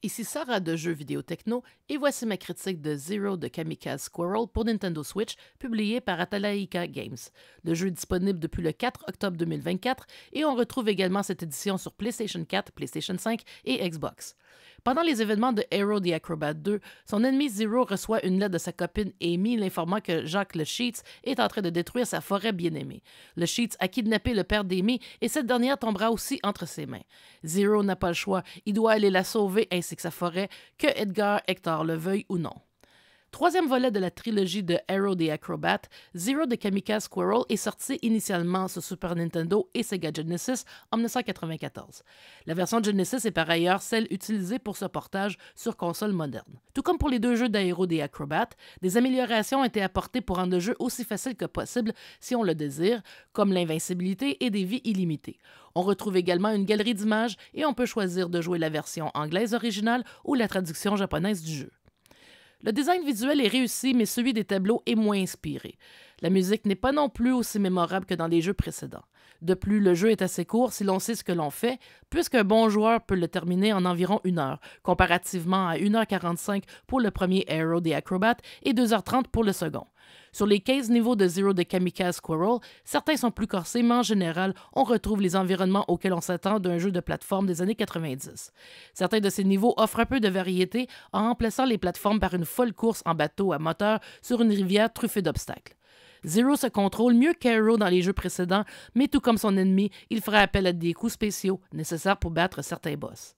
Ici Sarah de Jeux Vidéo Techno et voici ma critique de Zero de Kamikaze Squirrel pour Nintendo Switch, publiée par Atalaika Games. Le jeu est disponible depuis le 4 octobre 2024 et on retrouve également cette édition sur PlayStation 4, PlayStation 5 et Xbox. Pendant les événements de Aero the Acrobat 2, son ennemi Zero reçoit une lettre de sa copine Amy l'informant que Jacques le Sheets est en train de détruire sa forêt bien-aimée. Le Sheets a kidnappé le père d'Amy et cette dernière tombera aussi entre ses mains. Zero n'a pas le choix, il doit aller la sauver ainsi que sa forêt, que Edgar Hector le veuille ou non. Troisième volet de la trilogie de Aero the Acrobat, Zero de Kamikaze Squirrel est sorti initialement sur Super Nintendo et Sega Genesis en 1994. La version Genesis est par ailleurs celle utilisée pour ce portage sur console moderne. Tout comme pour les deux jeux d'Aero the Acrobat, des améliorations ont été apportées pour rendre le jeu aussi facile que possible si on le désire, comme l'invincibilité et des vies illimitées. On retrouve également une galerie d'images et on peut choisir de jouer la version anglaise originale ou la traduction japonaise du jeu. Le design visuel est réussi, mais celui des tableaux est moins inspiré. La musique n'est pas non plus aussi mémorable que dans les jeux précédents. De plus, le jeu est assez court si l'on sait ce que l'on fait, puisqu'un bon joueur peut le terminer en environ 1 heure, comparativement à 1h45 pour le premier Aero the Acrobat et 2h30 pour le second. Sur les 15 niveaux de Zero de Kamikaze Squirrel, certains sont plus corsés, mais en général, on retrouve les environnements auxquels on s'attend d'un jeu de plateforme des années 90. Certains de ces niveaux offrent un peu de variété en remplaçant les plateformes par une folle course en bateau à moteur sur une rivière truffée d'obstacles. Zero se contrôle mieux qu'Aero dans les jeux précédents, mais tout comme son ennemi, il fera appel à des coups spéciaux nécessaires pour battre certains boss.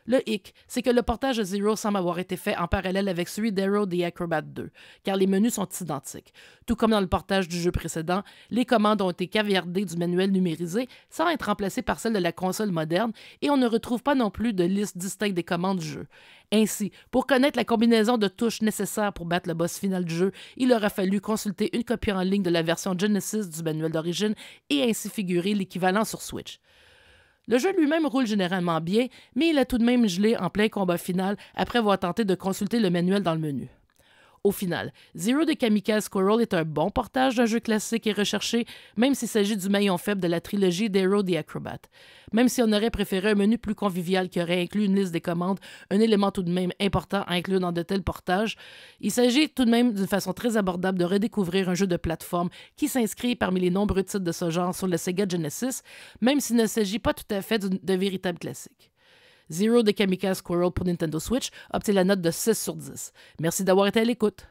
Le hic, c'est que le portage de Zero semble avoir été fait en parallèle avec celui d'Aero the Acrobat 2, car les menus sont identiques. Tout comme dans le portage du jeu précédent, les commandes ont été caviardées du manuel numérisé sans être remplacées par celles de la console moderne et on ne retrouve pas non plus de liste distincte des commandes du jeu. Ainsi, pour connaître la combinaison de touches nécessaires pour battre le boss final du jeu, il aura fallu consulter une copie en ligne de la version Genesis du manuel d'origine et ainsi figurer l'équivalent sur Switch. Le jeu lui-même roule généralement bien, mais il a tout de même gelé en plein combat final après avoir tenté de consulter le manuel dans le menu. Au final, Zero de Kamikaze Squirrel est un bon portage d'un jeu classique et recherché, même s'il s'agit du maillon faible de la trilogie d'Aero the Acrobat. Même si on aurait préféré un menu plus convivial qui aurait inclus une liste des commandes, un élément tout de même important à inclure dans de tels portages, il s'agit tout de même d'une façon très abordable de redécouvrir un jeu de plateforme qui s'inscrit parmi les nombreux titres de ce genre sur le Sega Genesis, même s'il ne s'agit pas tout à fait de véritable classique. Zero de Kamikaze Squirrel pour Nintendo Switch obtient la note de 6 sur 10. Merci d'avoir été à l'écoute.